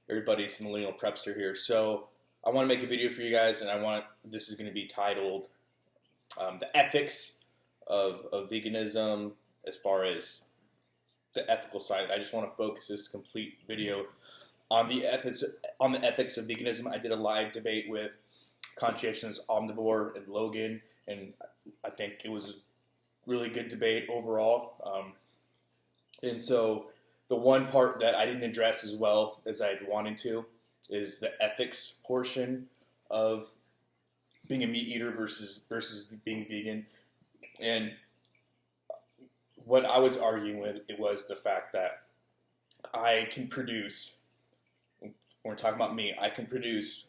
Everybody's Millennial Prepster here. So I want to make a video for you guys, and this is going to be titled "The Ethics of Veganism," as far as the ethical side. I just want to focus this complete video on the ethics of veganism. I did a live debate with Conscientious Omnivore and Logan, and I think it was a really good debate overall. And so the one part that I didn't address as well as I'd wanted to is the ethics portion of being a meat eater versus being vegan. And what I was arguing with, it was the fact that I can produce, when we're talking about meat, I can produce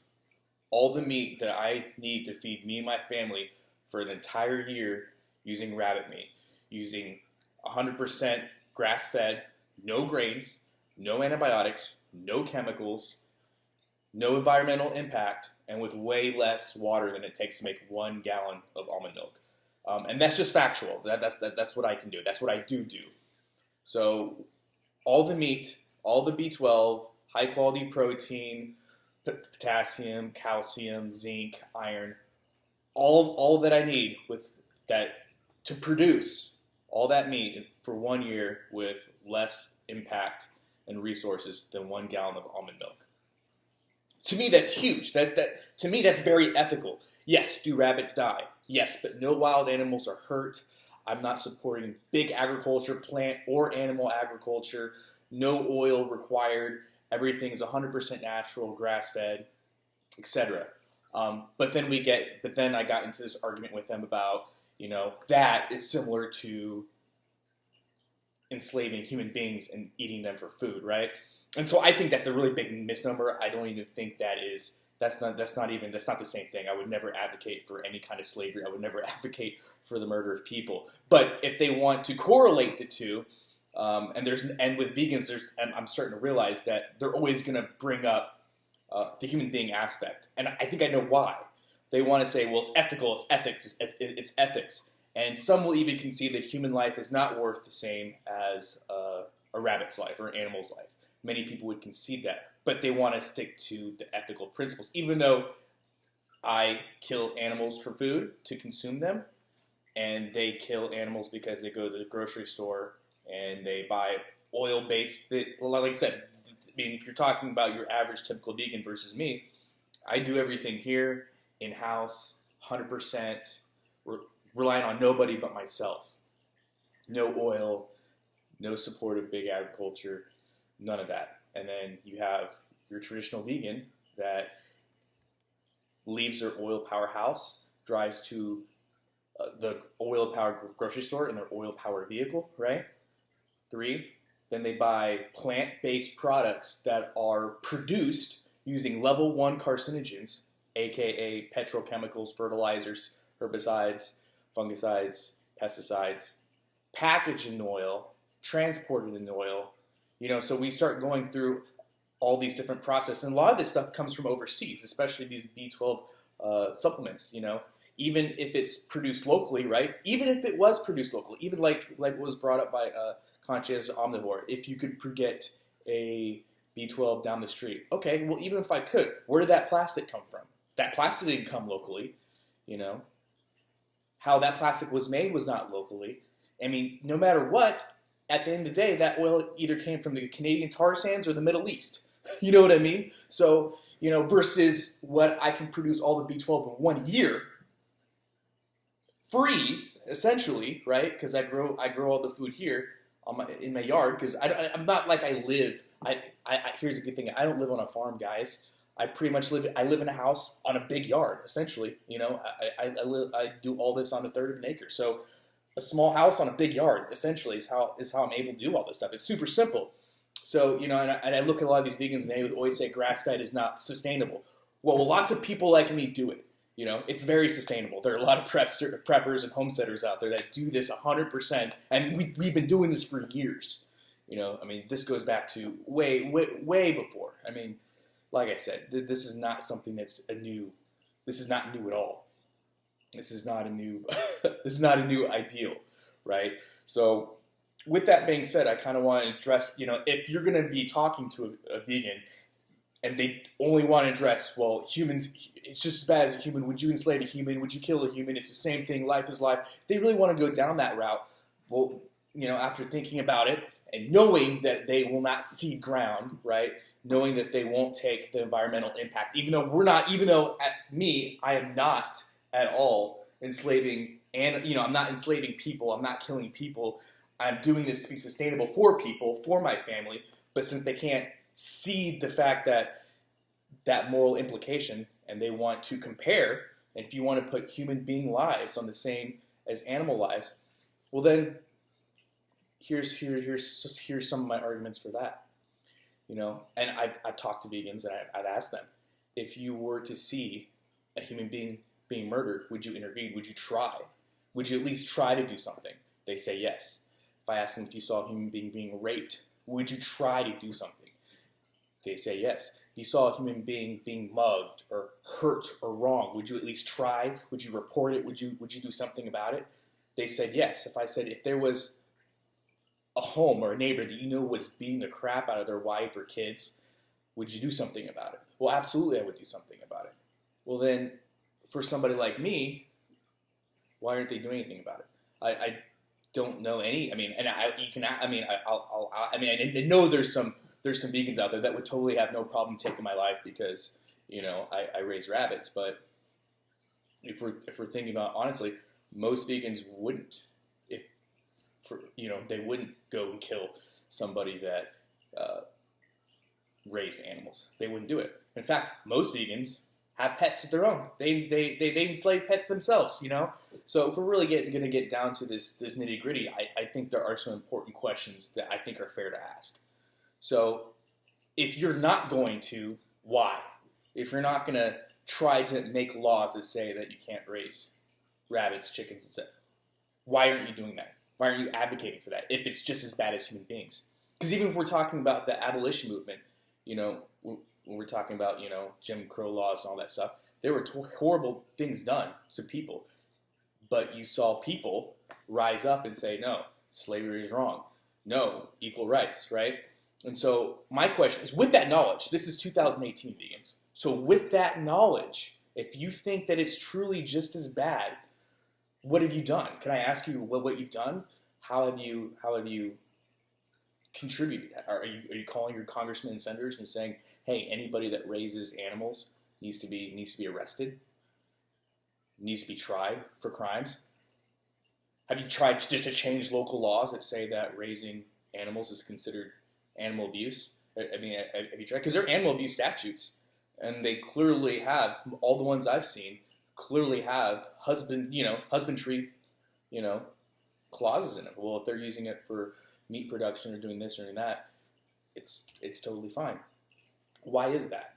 all the meat that I need to feed me and my family for an entire year using rabbit meat, using 100% grass-fed, no grains, no antibiotics, no chemicals, no environmental impact, and with way less water than it takes to make 1 gallon of almond milk. And that's just factual. That's what I can do. That's what I do. So all the meat, all the B12, high-quality protein, potassium, calcium, zinc, iron, all that I need with that to produce all that meat for 1 year with less impact and resources than 1 gallon of almond milk. To me, that's huge. To me, that's very ethical. Yes, do rabbits die? Yes, but no wild animals are hurt. I'm not supporting big agriculture, plant or animal agriculture. No oil required. Everything is 100% natural, grass-fed, etc. But then I got into this argument with them about, that is similar to enslaving human beings and eating them for food, right? And so I think that's a really big misnomer. I don't even think that's not the same thing. I would never advocate for any kind of slavery. I would never advocate for the murder of people. But if they want to correlate the two, and with vegans, I'm starting to realize that they're always going to bring up the human being aspect, and I think I know why. They want to say, well, it's ethical, it's ethics, it's ethics, and some will even concede that human life is not worth the same as a rabbit's life or an animal's life. Many people would concede that, but they want to stick to the ethical principles, even though I kill animals for food to consume them, and they kill animals because they go to the grocery store and they buy oil-based, like I said, if you're talking about your average typical vegan versus me, I do everything here, in-house, 100%, relying on nobody but myself. No oil, no support of big agriculture, none of that. And then you have your traditional vegan that leaves their oil power house, drives to the oil power grocery store in their oil power vehicle, right? 3, then they buy plant-based products that are produced using level 1 carcinogens, aka petrochemicals, fertilizers, herbicides, fungicides, pesticides, packaged in oil, transported in oil. So we start going through all these different processes, and a lot of this stuff comes from overseas, especially these B12 supplements. Even if it's produced locally, right? Even if it was produced locally, even like was brought up by Conscientious Omnivore, if you could get a B12 down the street. Okay, well, even if I could, where did that plastic come from? That plastic didn't come locally, How that plastic was made was not locally. I mean, no matter what, at the end of the day, that oil either came from the Canadian tar sands or the Middle East. You know what I mean? So, versus what I can produce all the B12 in 1 year, free, essentially, right? Because I grow all the food here in my yard, because I'm not like I live. Here's a good thing: I don't live on a farm, guys. I pretty much live in a house on a big yard, essentially. I do all this on a third of an acre. So a small house on a big yard, essentially, is how I'm able to do all this stuff. It's super simple. So and I look at a lot of these vegans, and they would always say grass-fed is not sustainable. Well, lots of people like me do it. It's very sustainable. There are a lot of preppers and homesteaders out there that do this 100%, and we've been doing this for years. This goes back to way before. Like I said, this is not something that's new. This is not new at all. This is not a new. This is not a new ideal, right? So, with that being said, I kind of want to address. If you're going to be talking to a vegan, and they only want to address, well, humans, it's just as bad as a human. Would you enslave a human? Would you kill a human? It's the same thing. Life is life. If they really want to go down that route, well, after thinking about it and knowing that they will not cede ground, right? Knowing that they won't take the environmental impact, even though I am not at all enslaving, and I'm not enslaving people. I'm not killing people. I'm doing this to be sustainable for people, for my family. But since they can't see the fact that moral implication, and they want to compare, and if you want to put human being lives on the same as animal lives, well then, here's some of my arguments for that. And I've talked to vegans and I've asked them, if you were to see a human being being murdered, would you intervene? Would you try? Would you at least try to do something? They say yes. If I ask them if you saw a human being being raped, would you try to do something? They say yes. If you saw a human being being mugged or hurt or wrong, would you at least try? Would you report it? Would you do something about it? They said yes. If I said, if there was a home or a neighbor that was beating the crap out of their wife or kids, would you do something about it? Well, absolutely I would do something about it. Well then, for somebody like me, why aren't they doing anything about it? I don't know any. I know there's some vegans out there that would totally have no problem taking my life because I raise rabbits. But if we're thinking about honestly, most vegans wouldn't. They wouldn't go and kill somebody that raised animals. They wouldn't do it. In fact, most vegans have pets of their own. They enslave pets themselves, So if we're really going to get down to this nitty gritty, I think there are some important questions that I think are fair to ask. So if you're not going to, why? If you're not going to try to make laws that say that you can't raise rabbits, chickens, etc., why aren't you doing that? Why aren't you advocating for that if it's just as bad as human beings? Because even if we're talking about the abolition movement, when we're talking about, Jim Crow laws and all that stuff, there were horrible things done to people. But you saw people rise up and say, no, slavery is wrong. No, equal rights, right? And so my question is, with that knowledge, this is 2018 vegans. So with that knowledge, if you think that it's truly just as bad, what have you done? Can I ask you what you've done? How have you contributed? Are you calling your congressmen and senators and saying, hey, anybody that raises animals needs to be arrested, needs to be tried for crimes? Have you tried just to change local laws that say that raising animals is considered animal abuse? Have you tried? Because there are animal abuse statutes, and they clearly have, all the ones I've seen, clearly have husbandry, clauses in it. Well, if they're using it for meat production or doing this or doing that, it's totally fine. Why is that?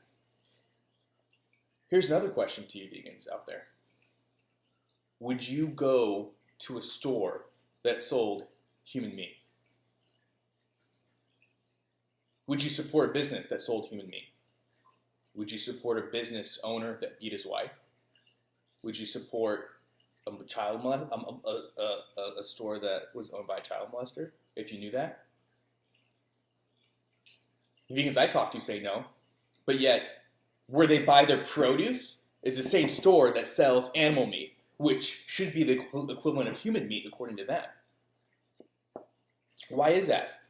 Here's another question to you vegans out there. Would you go to a store that sold human meat? Would you support a business that sold human meat? Would you support a business owner that beat his wife? Would you support a store that was owned by a child molester if you knew that? The vegans I talk to say no, but yet where they buy their produce is the same store that sells animal meat, which should be the equivalent of human meat according to them. Why is that?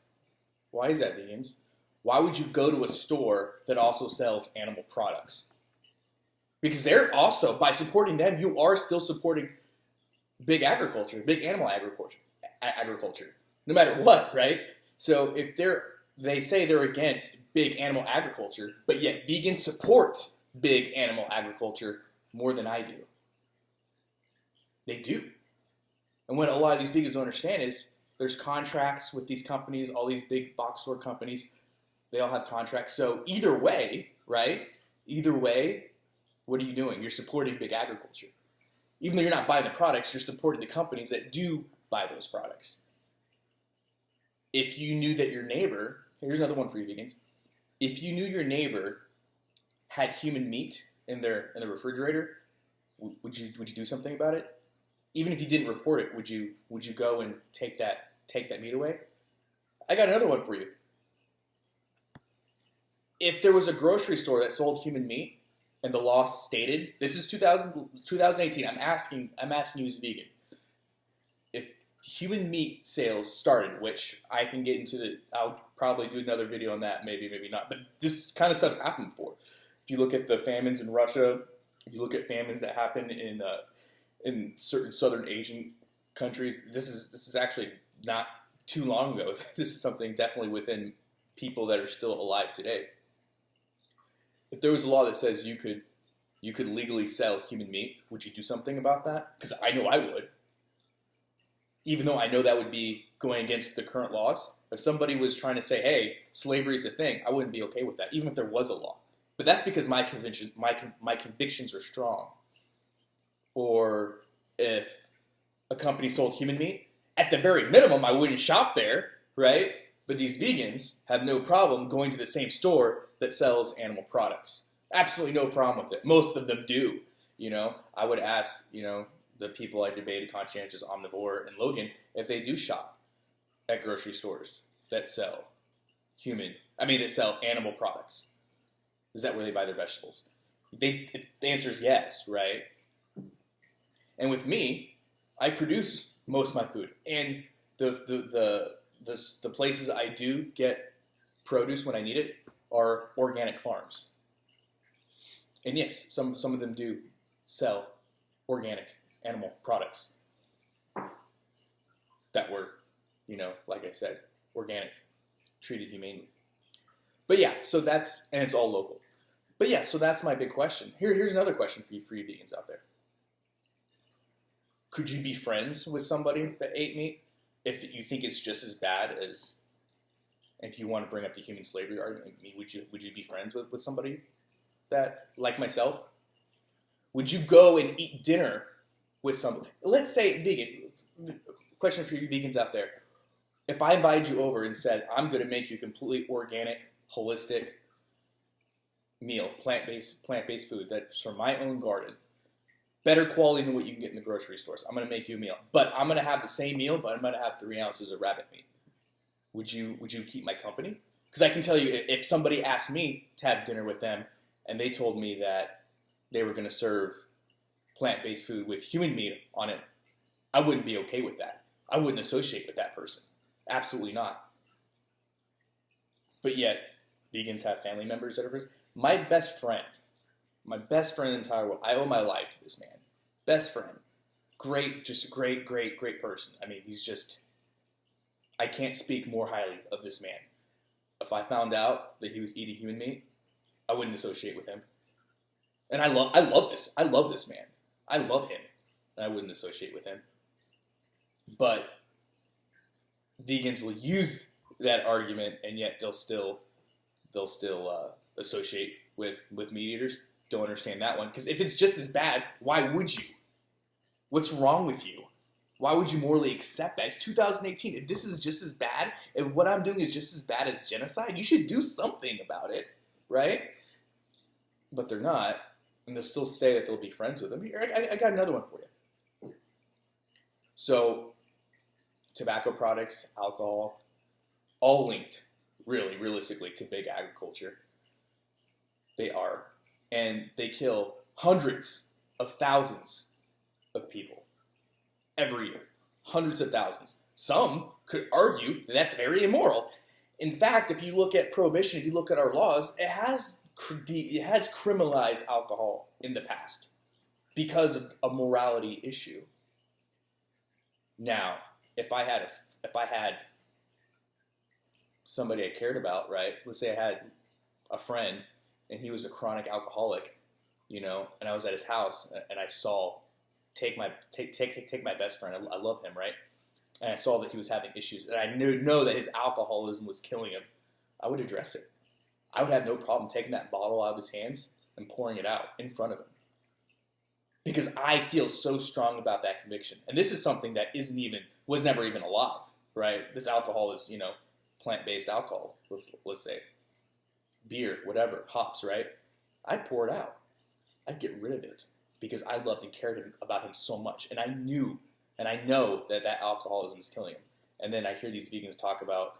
Why is that, vegans? Why would you go to a store that also sells animal products? Because they're also, by supporting them, you are still supporting big agriculture, big animal agriculture, no matter what, right? So if they say they're against big animal agriculture, but yet vegans support big animal agriculture more than I do. They do. And what a lot of these vegans don't understand is there's contracts with these companies, all these big box store companies, they all have contracts. So either way, right? Either way, what are you doing? You're supporting big agriculture. Even though you're not buying the products, you're supporting the companies that do buy those products. If you knew that your neighbor, here's another one for you vegans. If you knew your neighbor had human meat in the refrigerator, would you do something about it? Even if you didn't report it, would you go and take that meat away? I got another one for you. if there was a grocery store that sold human meat and the law stated, this is 2018, I'm asking you as a vegan, if human meat sales started, which I can get into I'll probably do another video on that, maybe not, but this kind of stuff's happened before. If you look at the famines in Russia, if you look at famines that happen in certain southern Asian countries, this is actually not too long ago. This is something definitely within people that are still alive today. If there was a law that says you could legally sell human meat, would you do something about that? Because I know I would. Even though I know that would be going against the current laws. If somebody was trying to say, hey, slavery is a thing, I wouldn't be okay with that, even if there was a law. But that's because my convictions are strong. Or if a company sold human meat, at the very minimum, I wouldn't shop there, right? But these vegans have no problem going to the same store that sells animal products. Absolutely no problem with it. Most of them do. I would ask, the people I debated, Conscientious Omnivore and Logan, if they do shop at grocery stores that sell animal products. Is that where they buy their vegetables? The answer is yes, right? And with me, I produce most of my food, and the places I do get produce when I need it are organic farms. And yes, some of them do sell organic animal products that were, like I said, organic, treated humanely. But yeah, and it's all local. But yeah, so that's my big question. Here's another question for you vegans out there. Could you be friends with somebody that ate meat if you think it's just as bad as, if you want to bring up the human slavery argument, would you be friends with somebody that, like myself? Would you go and eat dinner with somebody? Let's say vegan, question for you vegans out there. If I invited you over and said, I'm going to make you a completely organic, holistic meal, plant-based food that's from my own garden, better quality than what you can get in the grocery stores. I'm going to make you a meal. But I'm going to have the same meal, but I'm going to have 3 ounces of rabbit meat. Would you keep my company? Because I can tell you, if somebody asked me to have dinner with them and they told me that they were going to serve plant-based food with human meat on it, I wouldn't be okay with that. I wouldn't associate with that person. Absolutely not. But yet, vegans have family members that are friends. My best friend in the entire world, I owe my life to this man. Best friend. Great, just a great person. I mean, I can't speak more highly of this man. If I found out that he was eating human meat, I wouldn't associate with him. And I love this man. I love him, and I wouldn't associate with him. But vegans will use that argument, and yet they'll still associate with meat eaters. Don't understand that one, because if it's just as bad, why would you? What's wrong with you? Why would you morally accept that? It's 2018. If this is just as bad, if what I'm doing is just as bad as genocide, you should do something about it, right? But they're not, and they'll still say that they'll be friends with them. Here, I got another one for you. So, tobacco products, alcohol, all linked, really, realistically, to big agriculture. They are. And they kill hundreds of thousands of people every year. Hundreds of thousands. Some could argue that that's very immoral. In fact, if you look at prohibition, if you look at our laws, it has criminalized alcohol in the past because of a morality issue. Now, if I had somebody I cared about, right? Let's say I had a friend and he was a chronic alcoholic, and I was at his house and I saw take my best friend. I love him, right? And I saw that he was having issues, and I know that his alcoholism was killing him. I would address it. I would have no problem taking that bottle out of his hands and pouring it out in front of him, because I feel so strong about that conviction. And this is something that was never even alive, right? This alcohol is, plant-based alcohol. Let's say beer, whatever, hops, right? I'd pour it out. I'd get rid of it because I loved and cared about him so much, and I knew. And I know that alcoholism is killing him. And then I hear these vegans talk about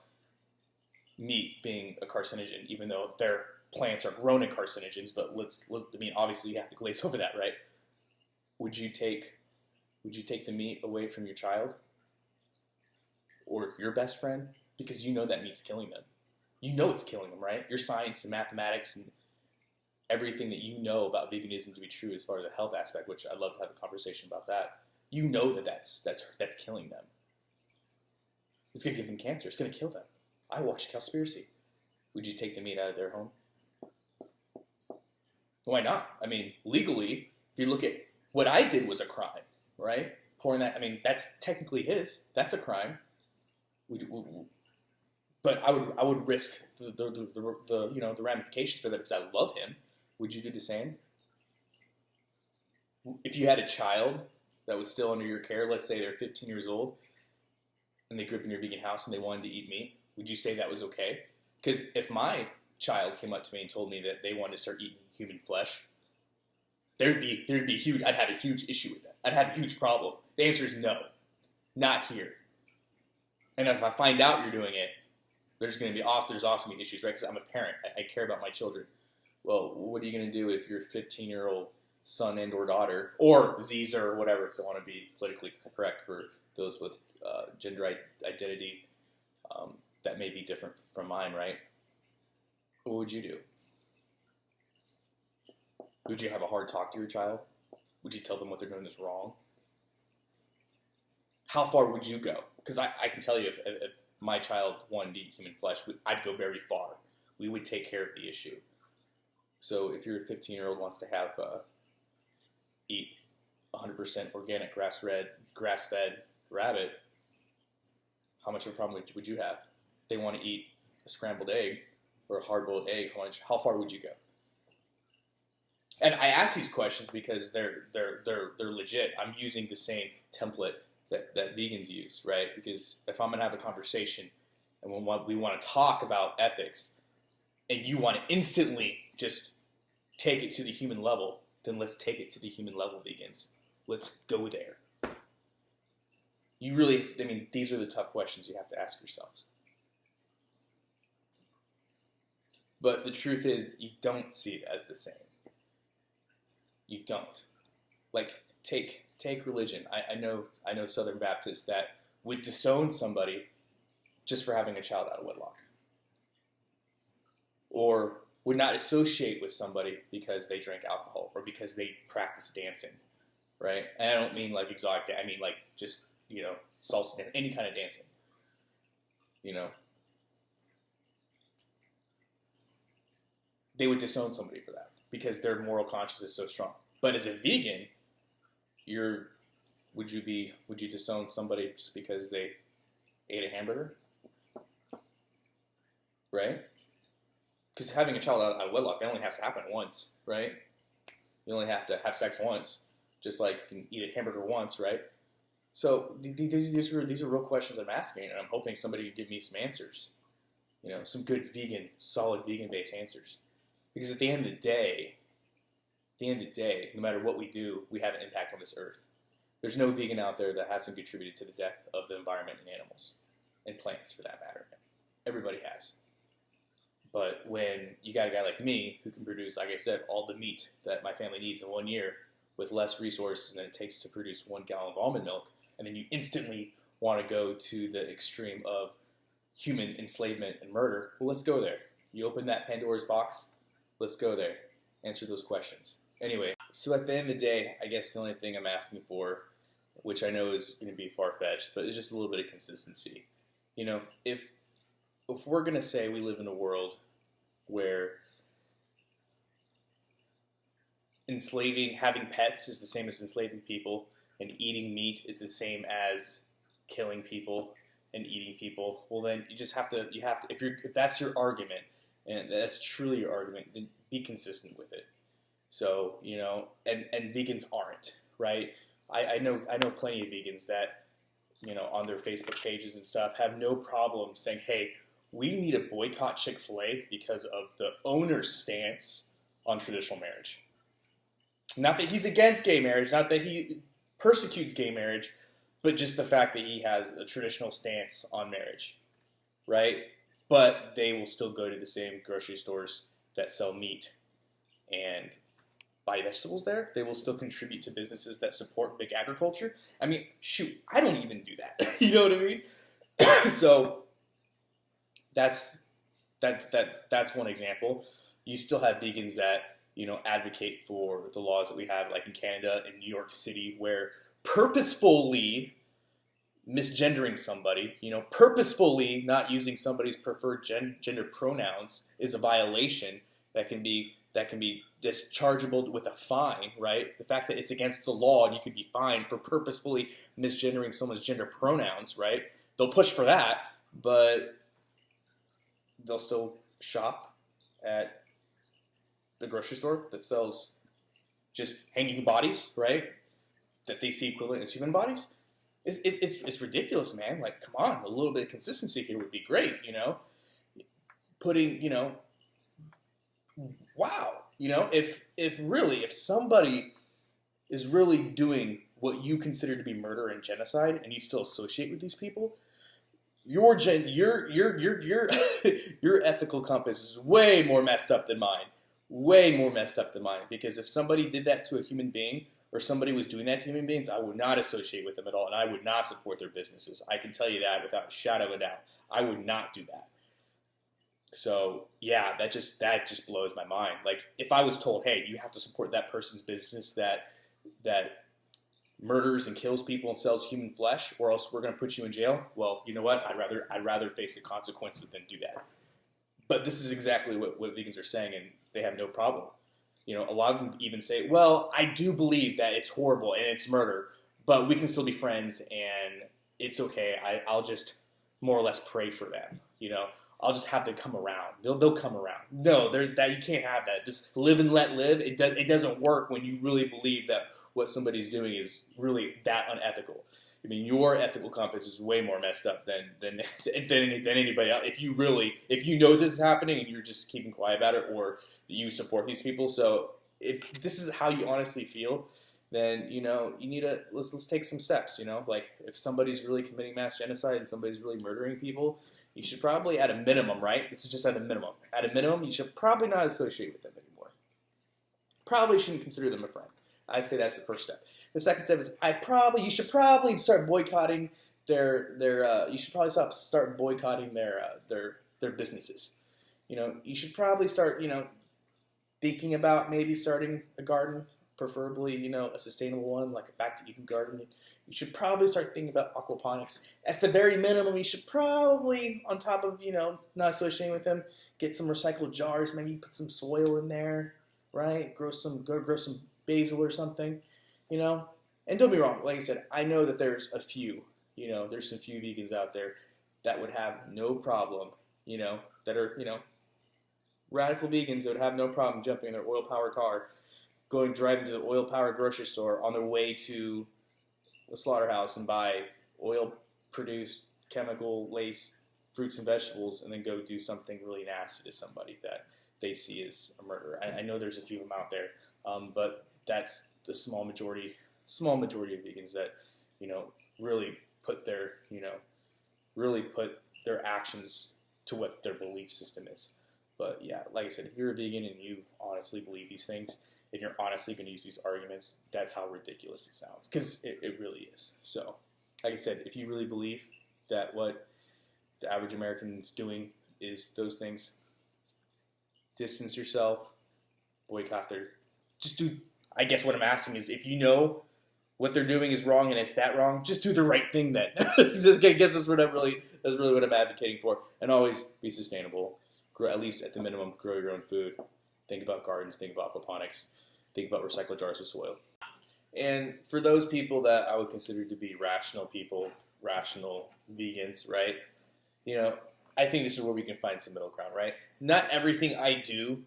meat being a carcinogen, even though they're plants are grown in carcinogens, but I mean, obviously you have to glaze over that, right? Would you take the meat away from your child or your best friend because you know that meat's killing them? You know it's killing them, right? Your science and mathematics and everything that you know about veganism to be true as far as the health aspect, which I'd love to have a conversation about that. You know that's killing them. It's going to give them cancer. It's going to kill them. I watched Cowspiracy. Would you take the meat out of their home? Why not? I mean, legally, if you look at what I did was a crime, right? Pouring that, I mean, that's technically his. That's a crime. But I would risk the ramifications for that because I love him. Would you do the same? If you had a child that was still under your care, let's say they're 15 years old, and they grew up in your vegan house and they wanted to eat meat, would you say that was okay? Because if my child came up to me and told me that they wanted to start eating human flesh, there'd be huge. I'd have a huge issue with that. I'd have a huge problem. The answer is no, not here. And if I find out you're doing it, there's also be issues, right? Because I'm a parent. I care about my children. Well, what are you going to do if your 15-year-old son and or daughter, or Ziza or whatever, because I want to be politically correct for those with gender identity that may be different from mine, right? What would you do? Would you have a hard talk to your child? Would you tell them what they're doing is wrong? How far would you go? Because I can tell you if my child wanted to eat human flesh, I'd go very far. We would take care of the issue. So if your 15-year-old wants to have eat 100% organic grass-fed rabbit, how much of a problem would you have? If they want to eat a scrambled egg or a hard-boiled egg, how far would you go? And I ask these questions because they're legit. I'm using the same template that vegans use, right? Because if I'm going to have a conversation and we want to talk about ethics and you want to instantly just take it to the human level, then let's take it to the human level, vegans. Let's go there. These are the tough questions you have to ask yourselves. But the truth is, you don't see it as the same. You don't. Like, take religion. I know Southern Baptists that would disown somebody just for having a child out of wedlock, or would not associate with somebody because they drink alcohol or because they practice dancing, right? And I don't mean like exotic. I mean like just salsa dance, any kind of dancing. They would disown somebody for that because their moral conscience is so strong. But as a vegan, would you disown somebody just because they ate a hamburger? Right? Because having a child out of wedlock, that only has to happen once, right? You only have to have sex once, just like you can eat a hamburger once, right? So these are real questions I'm asking, and I'm hoping somebody can give me some answers. Some good solid vegan-based answers. Because at the end of the day, no matter what we do, we have an impact on this earth. There's no vegan out there that hasn't contributed to the death of the environment and animals, and plants for that matter. Everybody has. But when you got a guy like me who can produce, like I said, all the meat that my family needs in 1 year with less resources than it takes to produce 1 gallon of almond milk, and then you instantly want to go to the extreme of human enslavement and murder, well, let's go there. You open that Pandora's box, let's go there. Answer those questions. Anyway, so at the end of the day, I guess the only thing I'm asking for, which I know is going to be far-fetched, but it's just a little bit of consistency. If we're going to say we live in a world where having pets is the same as enslaving people, and eating meat is the same as killing people and eating people, well then you have to, if that's your argument, and that's truly your argument, then be consistent with it. So, and vegans aren't, right? I know plenty of vegans that, on their Facebook pages and stuff have no problem saying, hey, we need to boycott Chick-fil-A because of the owner's stance on traditional marriage. Not that he's against gay marriage, not that he persecutes gay marriage, but just the fact that he has a traditional stance on marriage, right? But they will still go to the same grocery stores that sell meat and buy vegetables there, they will still contribute to businesses that support big agriculture. I mean, shoot, I don't even do that. You know what I mean? So that's one example. You still have vegans that, you know, advocate for the laws that we have, like in Canada and New York City, where purposefully misgendering somebody, you know, purposefully not using somebody's preferred gender pronouns is a violation that can be dischargeable with a fine, right? The fact that it's against the law and you could be fined for purposefully misgendering someone's gender pronouns, right? They'll push for that, but they'll still shop at the grocery store that sells just hanging bodies, right? That they see equivalent as human bodies. It's ridiculous, man. Like, come on, a little bit of consistency here would be great, you know? Putting, you know, wow, you know, if somebody is really doing what you consider to be murder and genocide, and you still associate with these people, your your ethical compass is way more messed up than mine. Way more messed up than mine. Because if somebody did that to a human being, or somebody was doing that to human beings, I would not associate with them at all, and I would not support their businesses. I can tell you that without a shadow of a doubt. I would not do that. So yeah, that just blows my mind. Like, if I was told, hey, you have to support that person's business that murders and kills people and sells human flesh, or else we're going to put you in jail. Well, you know what? I'd rather face the consequences than do that. But this is exactly what vegans are saying, and they have no problem. You know, a lot of them even say, well, I do believe that it's horrible and it's murder, but we can still be friends and it's okay. I'll just more or less pray for them. You know, I'll just have them come around. They'll come around. No, that you can't have that. This live and let live. It doesn't work when you really believe that what somebody's doing is really that unethical. I mean, your ethical compass is way more messed up than anybody else. If you know this is happening and you're just keeping quiet about it, or you support these people. So if this is how you honestly feel, then, you know, you need to let's take some steps. You know, like, if somebody's really committing mass genocide and somebody's really murdering people, you should probably, at a minimum, right? This is just at a minimum. At a minimum, you should probably not associate with them anymore. Probably shouldn't consider them a friend. I'd say that's the first step. The second step is you should probably start boycotting their start boycotting their businesses. You know, you should probably start, you know, thinking about maybe starting a garden, preferably, you know, a sustainable one, like a back-to-Eden garden. You should probably start thinking about aquaponics. At the very minimum, you should probably, on top of, you know, not associating with them, get some recycled jars, maybe put some soil in there, right? Grow some basil or something, you know. And don't be wrong, like I said, I know that there's some few vegans out there that would have no problem, you know, that are, you know, radical vegans that would have no problem jumping in their oil-powered car, driving to the oil-powered grocery store on their way to the slaughterhouse and buy oil-produced, chemical-laced fruits and vegetables, and then go do something really nasty to somebody that they see as a murderer. I know there's a few of them out there, but that's the small majority of vegans that, you know, really put their actions to what their belief system is. But yeah, like I said, if you're a vegan and you honestly believe these things, and you're honestly going to use these arguments, that's how ridiculous it sounds, because it really is. So, like I said, if you really believe that what the average American's doing is those things, distance yourself, boycott I guess what I'm asking is, if you know what they're doing is wrong and it's that wrong, just do the right thing then. I guess that's really what I'm advocating for. And always be sustainable. Grow, at least at the minimum, grow your own food. Think about gardens, think about aquaponics, think about recycled jars of soil. And for those people that I would consider to be rational people, rational vegans, right? You know, I think this is where we can find some middle ground, right? Not everything I do,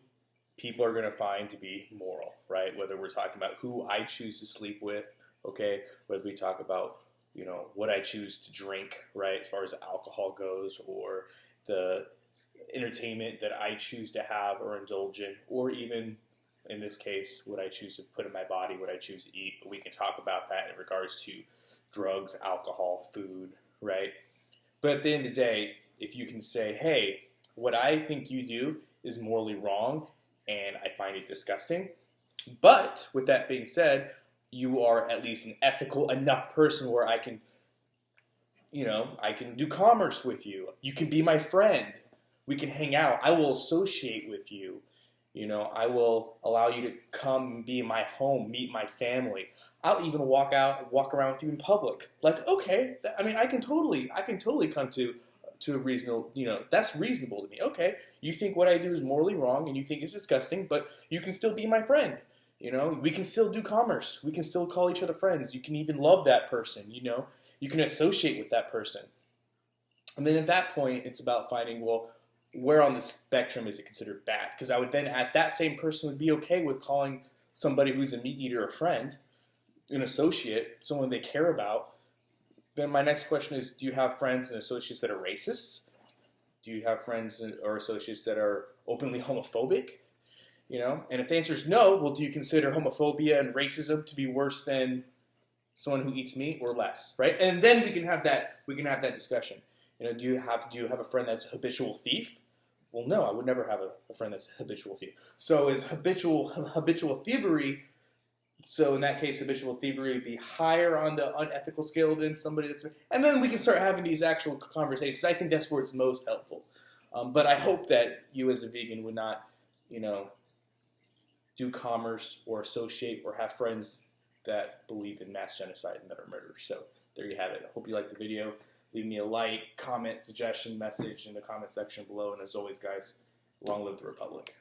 people are going to find to be moral, right? Whether we're talking about who I choose to sleep with, okay? Whether we talk about, you know, what I choose to drink, right? As far as alcohol goes, or the entertainment that I choose to have or indulge in, or even, in this case, what I choose to put in my body, what I choose to eat. But we can talk about that in regards to drugs, alcohol, food, right? But at the end of the day, if you can say, hey, what I think you do is morally wrong, and I find it disgusting. But with that being said, you are at least an ethical enough person where I can, I can do commerce with you. You can be my friend. We can hang out. I will associate with you. I will allow you to come and be in my home, meet my family. I'll even walk around with you in public. Like, okay, I can totally come to a reasonable, that's reasonable to me. Okay, you think what I do is morally wrong and you think it's disgusting, but you can still be my friend. We can still do commerce. We can still call each other friends. You can even love that person. You can associate with that person. And then at that point, it's about finding, well, where on the spectrum is it considered bad? Because I would then, that same person would be okay with calling somebody who's a meat eater a friend, an associate, someone they care about. Then my next question is, do you have friends and associates that are racists? Do you have friends or associates that are openly homophobic? And if the answer is no, well, do you consider homophobia and racism to be worse than someone who eats meat or less, right? And then we can have that discussion. Do you have a friend that's a habitual thief? Well, no, I would never have a friend that's a habitual thief. So is habitual thievery? So in that case, habitual thievery would be higher on the unethical scale than somebody that's. And then we can start having these actual conversations. Because I think that's where it's most helpful. But I hope that you, as a vegan, would not, do commerce or associate or have friends that believe in mass genocide and that are murderers. So there you have it. I hope you liked the video. Leave me a like, comment, suggestion, message in the comment section below. And as always, guys, long live the Republic.